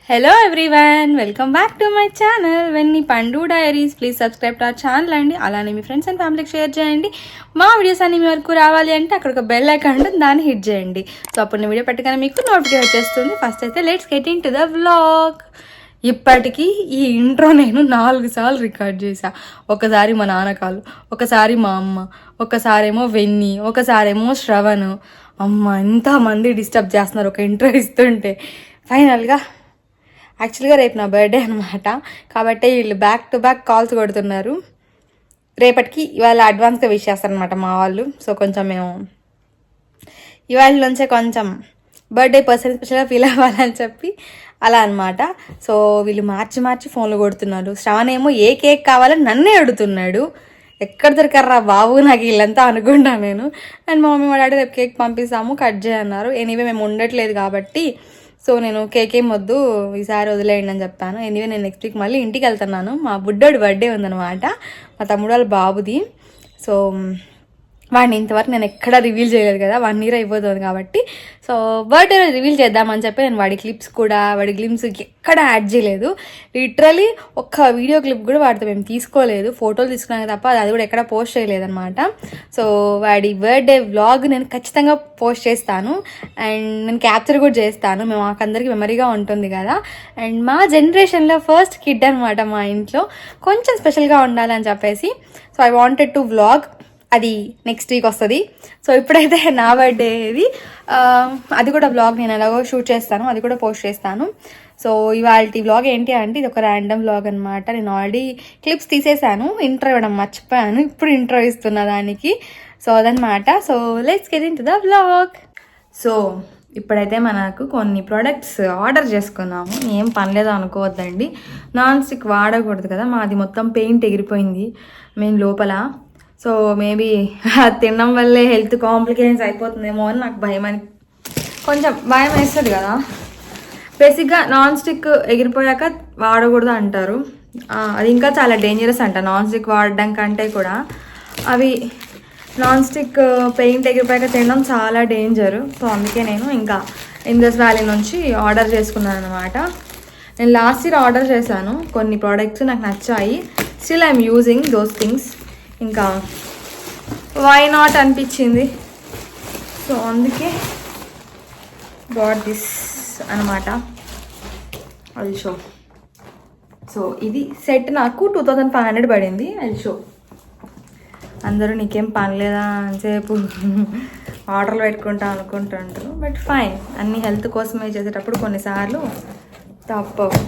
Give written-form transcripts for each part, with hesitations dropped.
Hello everyone, welcome back to my channel Venni Pandu diaries. Please subscribe to our channel అండి. అలానే మీ friends and ఫ్యామిలీకి షేర్ చేయండి. మా వీడియోస్ అన్ని మీ వరకు రావాలి అంటే అక్కడ ఒక బెల్ ఐకాన్ ఉంటుంది, దాన్ని హిట్ చేయండి. సో అప్పుడు నేను వీడియో పెట్టగానే మీకు నోటిఫికేషన్ వచ్చేస్తుంది. ఫస్ట్ అయితే let's get in to the vlog. ఇప్పటికీ ఈ ఇంట్రో నేను 4 సార్లు రికార్డ్ చేశా. ఒకసారి మా నాన్న కాలు, ఒకసారి మా అమ్మ, ఒకసారేమో వెన్నీ, ఒకసారేమో శ్రవణ్. అమ్మ ఎంతమంది డిస్టర్బ్ చేస్తున్నారు ఒక ఇంట్రో ఇస్తుంటే. ఫైనల్గా యాక్చువల్గా రేపు నా బర్త్డే అనమాట, కాబట్టి వీళ్ళు బ్యాక్ టు బ్యాక్ కాల్స్ కొడుతున్నారు. రేపటికి ఇవాళ అడ్వాన్స్గా విష్ చేస్తారనమాట మా వాళ్ళు. సో కొంచెం మేము ఇవాళ నుంచే కొంచెం బర్త్డే పర్సన్ స్పెషల్గా ఫీల్ అవ్వాలని చెప్పి అలా అనమాట. సో వీళ్ళు మార్చి ఫోన్లు కొడుతున్నారు. శ్రవణ్ ఏమో ఏ కేక్ కావాలని నన్నే అడుగుతున్నాడు. ఎక్కడ దొరికారా బాబు నాకు వీళ్ళంతా అనుకుంటాను నేను. అండ్ మా మమ్మీ మా డాడీ రేపు కేక్ పంపిస్తాము, కట్ చేయన్నారు. ఎనీవే మేము ఉండట్లేదు కాబట్టి సో నేను కేక్ ఏం వద్దు, ఈసారి వదిలేయండి అని చెప్పాను. ఎనీవే నేను నెక్స్ట్ వీక్ మళ్ళీ ఇంటికి వెళ్తున్నాను. మా బుడ్డోడి బర్త్డే ఉందన్నమాట, మా తమ్ముడు వాళ్ళ బాబుది. సో వాడిని ఇంతవరకు నేను ఎక్కడ రివీల్ చేయలేదు కదా, 1 year అయిపోతుంది కాబట్టి. సో బర్త్డే రివీల్ చేద్దామని చెప్పి నేను వాడి క్లిప్స్ కూడా, వాడి గ్లిమ్స్ ఎక్కడ యాడ్ చేయలేదు. లిటరలీ ఒక్క వీడియో క్లిప్ కూడా వాడితో మేము తీసుకోలేదు. ఫోటోలు తీసుకున్నాక తప్ప అది కూడా ఎక్కడ పోస్ట్ చేయలేదన్నమాట. సో వాడి బర్త్డే వ్లాగ్ నేను ఖచ్చితంగా పోస్ట్ చేస్తాను అండ్ నేను క్యాప్చర్ కూడా చేస్తాను. మాకందరికి మెమరీగా ఉంటుంది కదా. అండ్ మా జనరేషన్లో ఫస్ట్ కిడ్ అనమాట మా ఇంట్లో, కొంచెం స్పెషల్గా ఉండాలని చెప్పేసి so I wanted to vlog. అది నెక్స్ట్ వీక్ వస్తుంది. సో ఇప్పుడైతే నా బర్త్డే ఇది, అది కూడా వ్లాగ్ నేను ఎలాగో షూట్ చేస్తాను, అది కూడా పోస్ట్ చేస్తాను. సో ఇవాళ వ్లాగ్ ఏంటి అంటే ఇది ఒక ర్యాండమ్ వ్లాగ్ అనమాట. నేను ఆల్రెడీ క్లిప్స్ తీసేసాను, ఇంట్రో ఇవ్వడం మర్చిపోయాను, ఇప్పుడు ఇంట్రో ఇస్తున్నా దానికి. సో అదనమాట. So let's get in to the vlog. So ఇప్పుడైతే మనకు కొన్ని ప్రోడక్ట్స్ ఆర్డర్ చేసుకున్నాము. ఏం పనిలేదో అనుకోవద్దండి, నాన్ స్టిక్ వాడకూడదు కదా, మాది మొత్తం పెయింట్ ఎగిరిపోయింది మెయిన్ లోపల. సో మేబీ తినడం వల్లే హెల్త్ కాంప్లికేషన్స్ అయిపోతుందేమో అని నాకు కొంచెం భయం వేస్తుంది కదా. బేసిక్గా నాన్ స్టిక్ ఎగిరిపోయాక వాడకూడదు అంటారు, అది ఇంకా చాలా డేంజరస్ అంట నాన్ స్టిక్ వాడడం కంటే కూడా. అవి నాన్ స్టిక్ పెయింట్ ఎగిరిపోయాక తినడం చాలా డేంజర్. సో అందుకే నేను ఇంకా ఇండస్ వ్యాలీ నుంచి ఆర్డర్ చేసుకున్నాను అనమాట. నేను లాస్ట్ ఇయర్ ఆర్డర్ చేశాను కొన్ని ప్రోడక్ట్స్, నాకు నచ్చాయి. Still I'm using those things. ఇంకా వై నాట్ అనిపించింది. సో అందుకే గాట్ దిస్ అనమాట. అది షో. సో ఇది సెట్ నాకు 2500 పడింది. అది షో. అందరూ నీకేం పని లేదా అని సేపు ఆర్డర్లు పెట్టుకుంటా అనుకుంటుంటారు, బట్ ఫైన్. అన్ని హెల్త్ కోసమే చేసేటప్పుడు కొన్నిసార్లు తప్పవు.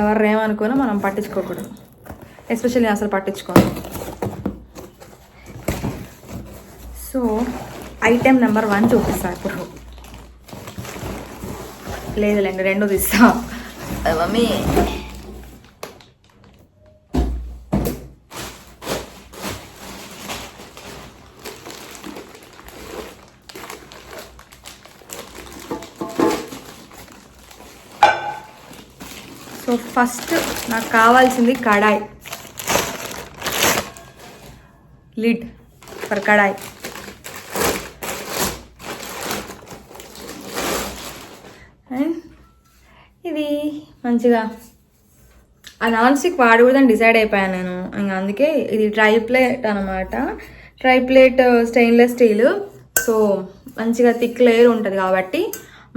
ఎవరేమనుకున్నా మనం పట్టించుకోకూడదు, ఎస్పెషల్లీ అసలు పట్టించుకోను. సో ఐటెం నెంబర్ 1 చూపిస్తా ఇప్పుడు. లేదులేండి, 2 తీస్తా. మమ్మీ సో ఫస్ట్ నాకు కావాల్సింది కడాయి, లిడ్ ఫర్ కడాయి. అండ్ ఇది మంచిగా ఆ నాన్ స్టిక్ వాడకూడదని డిసైడ్ అయిపోయాను నేను. ఇంకా అందుకే ఇది ట్రై ప్లేట్ అనమాట. Try plate stainless steel. So మంచిగా థిక్ లేయర్ ఉంటుంది కాబట్టి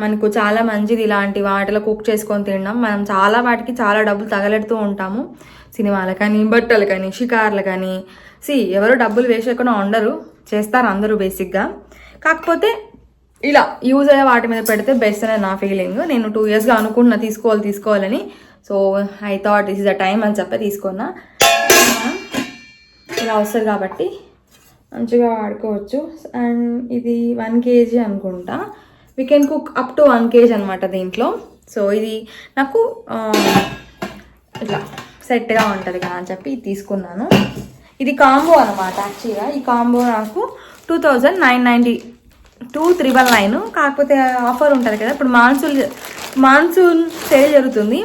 మనకు చాలా మంచిది ఇలాంటి వాటిలో కుక్ చేసుకొని తినడం. మనం చాలా వాటికి చాలా డబ్బులు తగలెడుతూ ఉంటాము, సినిమాలు కానీ, బట్టలు కానీ, షికార్లు కానీ. ఎవరు డబ్బులు వేస్ట్ చేయకుండా ఉండరు, చేస్తారు అందరూ బేసిక్గా. కాకపోతే ఇలా యూజ్ అయ్యే వాటి మీద పెడితే బెస్ట్ అనేది నా ఫీలింగ్. నేను 2 yearsగా అనుకుంటున్నా తీసుకోవాలని. So I thought this is the time అని చెప్పి తీసుకున్నా. ఇలా వస్తుంది కాబట్టి మంచిగా వాడుకోవచ్చు. అండ్ ఇది 1 kg అనుకుంటా. We can cook up to 1 kg అనమాట దీంట్లో. సో ఇది నాకు ఇట్లా సెట్గా ఉంటుంది కదా అని చెప్పి ఇది తీసుకున్నాను. ఇది కాంబో అనమాట. యాక్చువల్గా ఈ కాంబో నాకు 2999 కాకపోతే ఆఫర్ ఉంటుంది కదా, ఇప్పుడు మాన్సూన్ సేల్ జరుగుతుంది.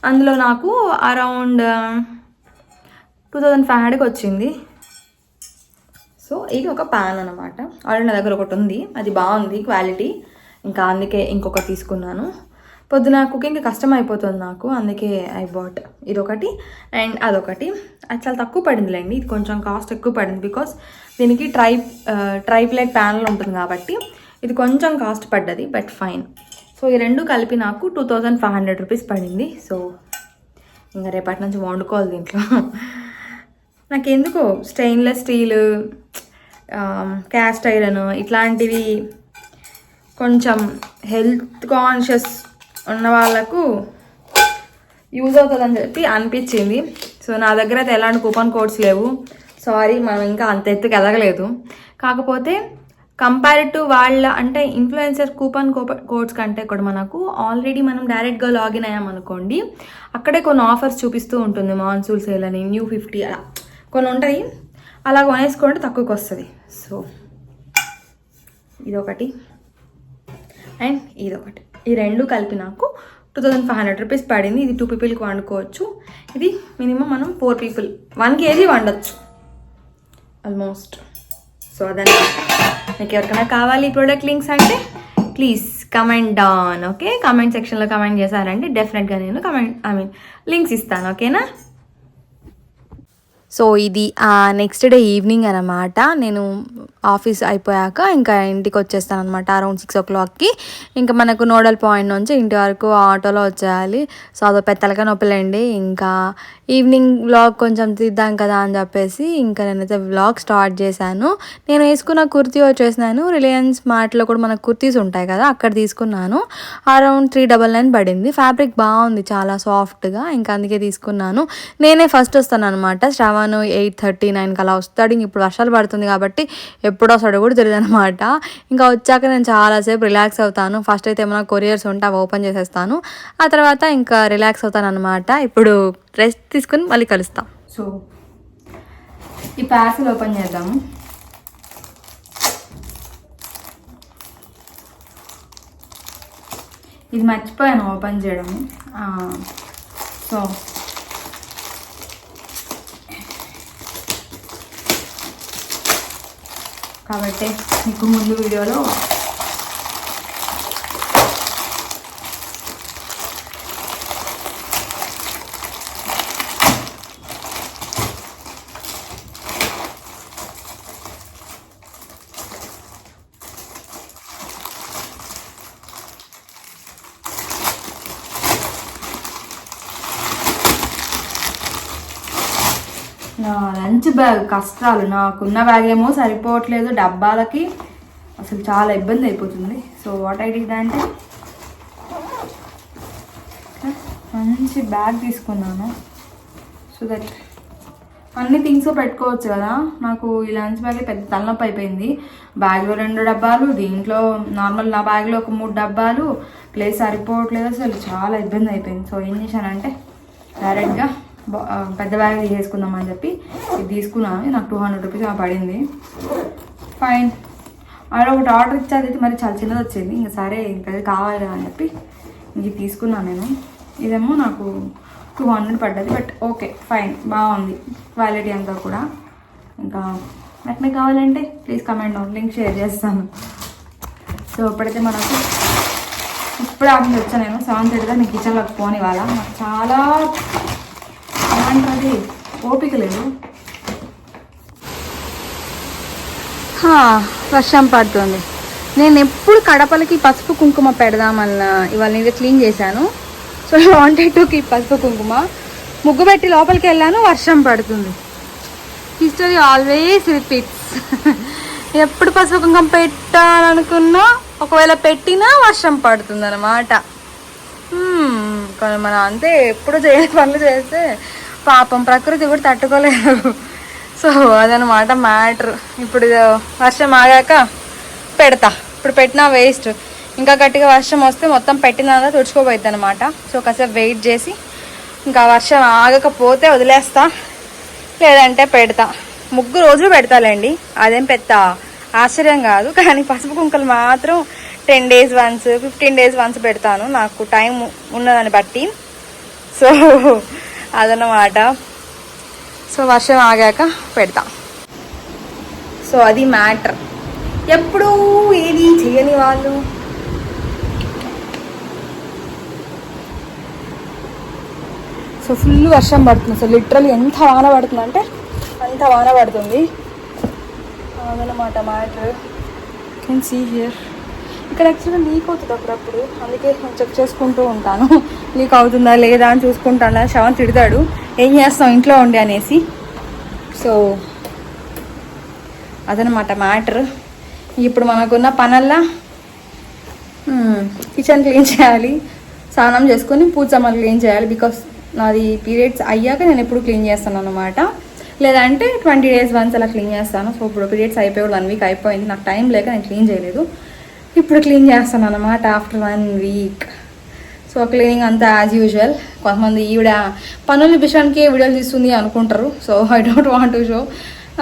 అందులో నాకు అరౌండ్ 2500కి వచ్చింది. సో ఇది ఒక ప్యాన్ అనమాట. ఆల్రెడీ నా దగ్గర ఒకటి ఉంది, అది బాగుంది క్వాలిటీ, ఇంకా అందుకే ఇంకొకటి తీసుకున్నాను. పొద్దున కుకింగ్ కష్టం అయిపోతుంది నాకు, అందుకే ఐ బాట్ ఇదొకటి అండ్ అదొకటి. అది చాలా తక్కువ పడిందిలేండి, ఇది కొంచెం కాస్ట్ ఎక్కువ పడింది బికాస్ దీనికి ట్రైప్లైట్ ప్యానల్ ఉంటుంది కాబట్టి ఇది కొంచెం కాస్ట్ పడ్డది, బట్ ఫైన్. సో ఈ రెండు కలిపి నాకు 2500 రూపీస్ పడింది. సో ఇంకా రేపటి నుంచి వండుకోవాలి దీంట్లో. నాకు ఎందుకో స్టెయిన్లెస్ స్టీల్, క్యాస్ట్ ఐరన్ ఇట్లాంటివి కొంచెం హెల్త్ కాన్షియస్ ఉన్న వాళ్ళకు యూజ్ అవుతుందని చెప్పి అనిపించింది. సో నా దగ్గర అయితే ఎలాంటి కూపన్ కోడ్స్ లేవు, సారీ, మనం ఇంకా అంత ఎత్తుకు ఎదగలేదు. కాకపోతే కంపేర్ టు వాళ్ళ అంటే ఇన్ఫ్లుయెన్సర్ కూపన్ కోడ్స్ కంటే కూడా మనకు ఆల్రెడీ మనం డైరెక్ట్గా లాగిన్ అయ్యామనుకోండి, అక్కడే కొన్ని ఆఫర్స్ చూపిస్తూ ఉంటుంది. మాన్సూన్ సేల్ అని, న్యూ 50 అలా కొన్ని ఉంటాయి. అలా కొనేసుకోండి, తక్కువకి వస్తుంది. సో ఇదొకటి అండ్ ఇదొకటి, ఈ రెండు కలిపి నాకు 2500 రూపీస్ పడింది. ఇది 2 పీపుల్కి వండుకోవచ్చు. ఇది మినిమం మనం 4 పీపుల్ 1 kg వండొచ్చు ఆల్మోస్ట్. సో అదన్నీ మీకు ఎవరికైనా కావాలి ఈ ప్రోడక్ట్ లింక్స్ అంటే please comment down. Okay, comment సెక్షన్లో కమెంట్ చేశారంటే డెఫినెట్గా నేను లింక్స్ ఇస్తాను. ఓకేనా? సో ఇది నెక్స్ట్ డే ఈవినింగ్ అనమాట. నేను ఆఫీస్ అయిపోయాక ఇంకా ఇంటికి వచ్చేస్తాను అనమాట అరౌండ్ 6 o'clockకి. ఇంకా మనకు నోడల్ పాయింట్ నుంచి ఇంటి వరకు ఆటోలో వచ్చేయాలి. సో అదో పెద్దలుగా నొప్పులేండి. ఇంకా ఈవినింగ్ వ్లాగ్ కొంచెం తీద్దాం కదా అని చెప్పేసి ఇంకా నేనైతే వ్లాగ్ స్టార్ట్ చేశాను. నేను వేసుకున్న కుర్తీ వచ్చేసినాను రిలయన్స్ మార్ట్లో కూడా మనకు కుర్తీస్ ఉంటాయి కదా, అక్కడ తీసుకున్నాను. అరౌండ్ 399 పడింది. ఫ్యాబ్రిక్ బాగుంది, చాలా సాఫ్ట్గా. ఇంకా అందుకే తీసుకున్నాను. నేనే ఫస్ట్ వస్తాను అనమాట. శ్రావణ్ 8:39కి అలా వస్తాడు. ఇంక ఇప్పుడు వర్షాలు పడుతుంది కాబట్టి ఎప్పుడు వస్తాడో కూడా తెలియదు అనమాట. ఇంకా వచ్చాక నేను చాలాసేపు రిలాక్స్ అవుతాను. ఫస్ట్ అయితే ఏమైనా కొరియర్స్ ఉంటే అవి ఓపెన్ చేసేస్తాను, ఆ తర్వాత ఇంకా రిలాక్స్ అవుతాను అనమాట. ఇప్పుడు రెస్ట్ తీసుకుని మళ్ళీ కలుస్తాం. సో ఈ పార్సల్ ఓపెన్ చేద్దాము. ఇది మర్చిపోయాను ఓపెన్ చేయడము. సో కాబట్టి మీకు ముందు వీడియోలో నా లంచ్ బ్యాగ్ కష్టాలు. నాకున్న బ్యాగ్ ఏమో సరిపోవట్లేదు డబ్బాలకి, అసలు చాలా ఇబ్బంది అయిపోతుంది. సో వాట్ ఐ డిడ్ అంటే మంచి బ్యాగ్ తీసుకున్నాను. సో దట్ అన్ని థింగ్స్ పెట్టుకోవచ్చు కదా. నాకు ఈ లంచ్ బ్యాగ్ పెద్ద తలనొప్పి అయిపోయింది. బ్యాగ్లో 2 డబ్బాలు, దీంట్లో నార్మల్ నా బ్యాగ్లో ఒక 3 డబ్బాలు, ప్లేస్ సరిపోవట్లేదు, అసలు చాలా ఇబ్బంది అయిపోయింది. సో ఏం చేశానంటే డైరెక్ట్గా పెద్ద బ్యాగ్ తీసేసుకుందాం అని చెప్పి ఇది తీసుకున్నాను. నాకు 200 రూపీస్ పడింది. ఫైన్. అలా ఒకటి ఆర్డర్ ఇచ్చేది అయితే మరి చాలా చిన్నది వచ్చింది. ఇంకా సరే ఇంకా అది కావాలి కదా అని చెప్పి ఇది తీసుకున్నాను నేను. ఇదేమో నాకు 200 పడ్డది, బట్ ఓకే ఫైన్, బాగుంది క్వాలిటీ అంతా కూడా. ఇంకా నాకు మీకు కావాలంటే ప్లీజ్ కమెంట్ లింక్ షేర్ చేస్తాను. సో ఇప్పుడైతే మనకు ఇప్పుడే ఆఫీస్ వచ్చాను నేను 7:30 నేను కిచెన్లోకి పోని వాళ్ళ. నాకు చాలా అది ఓపిక లేదు. వర్షం పడుతుంది. నేను ఎప్పుడు కడపలకి పసుపు కుంకుమ పెడదామన్నా ఇవాళ నేను క్లీన్ చేశాను. So I wanted to keep పసుపు కుంకుమ. ముగ్గు పెట్టి లోపలికి వెళ్ళాను, వర్షం పడుతుంది. History always repeats. ఎప్పుడు పసుపు కుంకుమ పెట్టాలనుకున్నా ఒకవేళ పెట్టినా వర్షం పడుతుంది అన్నమాట. కానీ మనం అంతే ఎప్పుడు చేయని పనులు చేస్తే పాపం ప్రకృతి కూడా తట్టుకోలేదు. సో అదనమాట మ్యాటర్. ఇప్పుడు వర్షం ఆగాక పెడతా. ఇప్పుడు పెట్టినా వేస్ట్, ఇంకా గట్టిగా వర్షం వస్తే మొత్తం పెట్టినా తుడుచుకోబోద్ది అనమాట. సో కాసేపు వెయిట్ చేసి ఇంకా వర్షం ఆగకపోతే వదిలేస్తా, లేదంటే పెడతా. 3 రోజులు పెడతాలేండి, అదేం పెద్ద ఆశ్చర్యం కాదు. కానీ పసుపు కుంకలు మాత్రం 10 days once 15 days once పెడతాను, నాకు టైం ఉన్నదాన్ని బట్టి. సో అదన్నమాట. సో వర్షం ఆగాక పెడతా. సో అది మ్యాటర్. ఎప్పుడూ ఏది చేయని వాళ్ళు సో ఫుల్ వర్షం పడుతుంది. సో లిటరల్లీ ఎంత వాన పడుతుంది అంటే అంత వాన పడుతుంది. అదనమాట మ్యాటర్. Can see here. ఇక్కడ యాక్చువల్గా లీక్ అవుతుంది అప్పుడప్పుడు, అందుకే నేను చెక్ చేసుకుంటూ ఉంటాను లీక్ అవుతుందా లేదా అని చూసుకుంటాను. శవన్ తిడతాడు ఏం చేస్తాం ఇంట్లో ఉండి అనేసి. సో అదనమాట మ్యాటర్. ఇప్పుడు మనకున్న పనల్లా కిచెన్ క్లీన్ చేయాలి, స్నానం చేసుకొని పూజ సామాన్లు క్లీన్ చేయాలి. బికాస్ నాది పీరియడ్స్ అయ్యాక నేను ఎప్పుడు క్లీన్ చేస్తాను అనమాట, లేదంటే 20 days వన్స్ అలా క్లీన్ చేస్తాను. సో ఇప్పుడు పీరియడ్స్ అయిపోయి 1 week అయిపోయింది, నాకు టైం లేక నేను క్లీన్ చేయలేదు. ఇప్పుడు క్లీన్ చేస్తాను అనమాట ఆఫ్టర్ 1 week. సో క్లీనింగ్ అంతా యాజ్ యూజువల్. కొంతమంది ఈవిడ పనుల విషయానికి వీడియోలు తీస్తుంది అనుకుంటారు. So I don't want to show.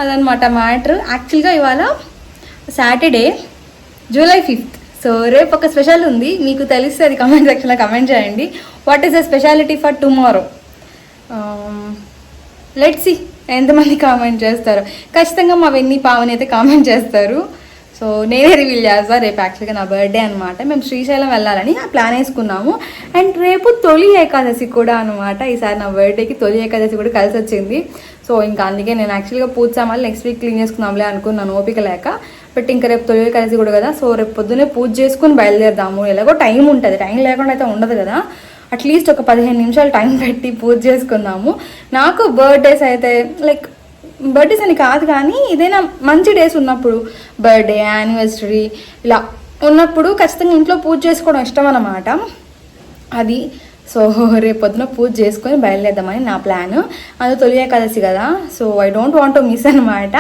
అదనమాట మ్యాటర్. యాక్చువల్గా ఇవాళ సాటర్డే July 5th. సో రేపు ఒక స్పెషల్ ఉంది, మీకు తెలిస్తే అది కమెంట్ సెక్షన్లో కమెంట్ చేయండి. What is the speciality for tomorrow? Let's see ఎంతమంది కామెంట్ చేస్తారు. ఖచ్చితంగా మా వెన్నీ పావని అయితే కామెంట్ చేస్తారు. సో నేనే రివీల్ చేస్తా. రేపు యాక్చువల్గా నా బర్త్డే అనమాట. మేము శ్రీశైలం వెళ్ళాలని ప్లాన్ వేసుకున్నాము. అండ్ రేపు తొలి ఏకాదశి కూడా అనమాట. ఈసారి నా బర్త్డేకి తొలి ఏకాదశి కూడా కలిసి వచ్చింది. సో ఇంకా అందుకే నేను యాక్చువల్గా పూజ సామాన్లు నెక్స్ట్ వీక్ క్లీన్ చేసుకుందాంలే అనుకున్నాను ఓపిక లేక. బట్ ఇంకా రేపు తొలి ఏకాదశి కూడా కదా, సో రేపు పొద్దున్నే పూజ చేసుకుని బయలుదేరదాము. ఎలాగో టైం ఉంటుంది, టైం లేకుండా అయితే ఉండదు కదా. అట్లీస్ట్ ఒక 15 నిమిషాలు టైం పెట్టి పూజ చేసుకుందాము. నాకు బర్త్డేస్ అయితే లైక్ బర్త్డేస్ అని కాదు కానీ ఏదైనా మంచి డేస్ ఉన్నప్పుడు, బర్త్డే యానివర్సరీ ఇలా ఉన్నప్పుడు ఖచ్చితంగా ఇంట్లో పూజ చేసుకోవడం ఇష్టం అన్నమాట అది. సో రేపు పొద్దున పూజ చేసుకొని బయలుదేద్దామని నా ప్లాన్. అది తొలి ఏకాదశి కదా, so I don't want to miss అనమాట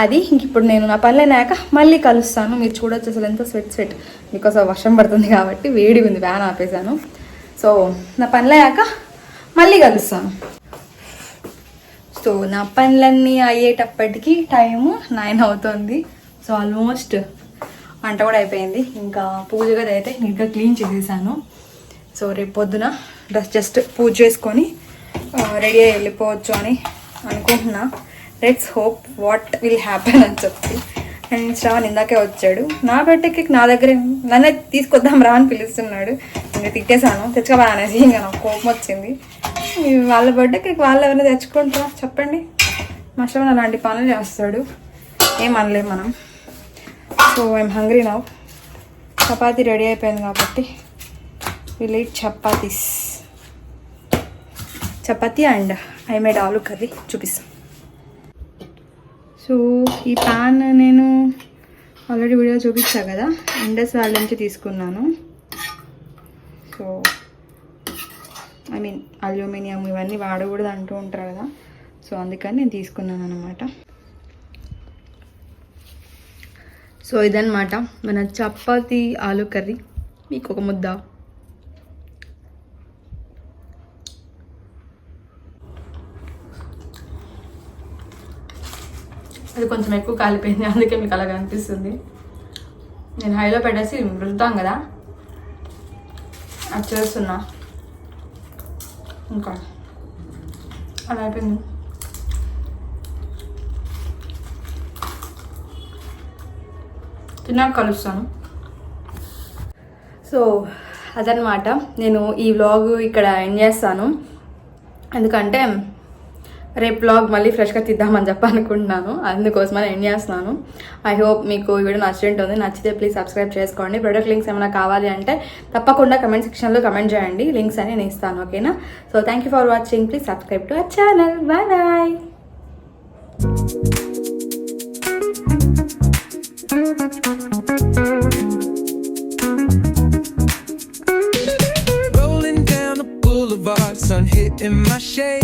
అది. ఇంక ఇప్పుడు నేను నా పనులైనాక మళ్ళీ కలుస్తాను. మీరు చూడొచ్చు అసలు ఎంత స్వెట్ బికాస్ వర్షం పడుతుంది కాబట్టి వేడి ఉంది, వ్యాన్ ఆపేసాను. సో నా పనులయ్యాక మళ్ళీ కలుస్తాను. సో నా పనులన్నీ అయ్యేటప్పటికి టైము 9 అవుతుంది. సో ఆల్మోస్ట్ వంట కూడా అయిపోయింది. ఇంకా పూజ గది అయితే నీట్గా క్లీన్ చేసేసాను. సో రేపు పొద్దున జస్ట్ పూజ చేసుకొని రెడీ అయ్యి వెళ్ళిపోవచ్చు అని అనుకుంటున్నా. Let's hope what will happen అని చెప్పి. అండ్ శ్రావణ్ ఇందాకే వచ్చాడు. నా బర్త్డేకి నా దగ్గరే నన్నే తీసుకొద్దాం రా అని పిలుస్తున్నాడు. ఇంకా తిట్టేశాను, తెచ్చుకోవా అనేసి. ఇంకా నాకు కోపం వచ్చింది. వాళ్ళ బర్త్డేకి వాళ్ళు ఎవరైనా తెచ్చుకుంటారా చెప్పండి. మా శ్రావణ్ అలాంటి పనులు చేస్తాడు, ఏం అనలేం మనం. So I'm hungry now. Chapati ready అయిపోయింది కాబట్టి will eat chapati and I made ఆలు కర్రీ చూపిస్తాను. సో ఈ ప్యాన్ నేను ఆల్రెడీ వీడియో చూపించా కదా, ఇండస్ వాళ్ళ నుంచి తీసుకున్నాను. సో ఐ మీన్ అల్యూమినియం ఇవన్నీ వాడకూడదు అంటూ ఉంటారు కదా, సో అందుకని నేను తీసుకున్నాను అనమాట. సో ఇదన్నమాట మన చపాతీ ఆలు కర్రీ. మీకు ఒక ముద్ద. అది కొంచెం ఎక్కువ కాలిపోయింది, అందుకే మీకు అలాగ అనిపిస్తుంది. నేను హైలో పెట్టేసి రుద్దుతాం కదా, అది చేస్తున్నా. ఇంకా అలా అయిపోయింది. తిన్నాక కలుస్తాను. సో అదనమాట, నేను ఈ వ్లాగ్ ఇక్కడ ఎండ్ చేస్తాను. ఎందుకంటే రేపు వ్లాగ్ మళ్ళీ ఫ్రెష్గా తీద్దామని చెప్పి అనుకుంటున్నాను, అందుకోసమని ఎండ్ చేస్తున్నాను. ఐ హోప్ మీకు ఈ వీడియో నచ్చినట్టుంది. నచ్చితే ప్లీజ్ సబ్స్క్రైబ్ చేసుకోండి. ప్రొడక్ట్ లింక్స్ ఏమైనా కావాలి అంటే తప్పకుండా కమెంట్ సెక్షన్లో కమెంట్ చేయండి, లింక్స్ అని నేను ఇస్తాను. ఓకేనా? So thank you for watching. Please subscribe to our channel. Bye bye. Rolling down the boulevard, sun hitting my shade.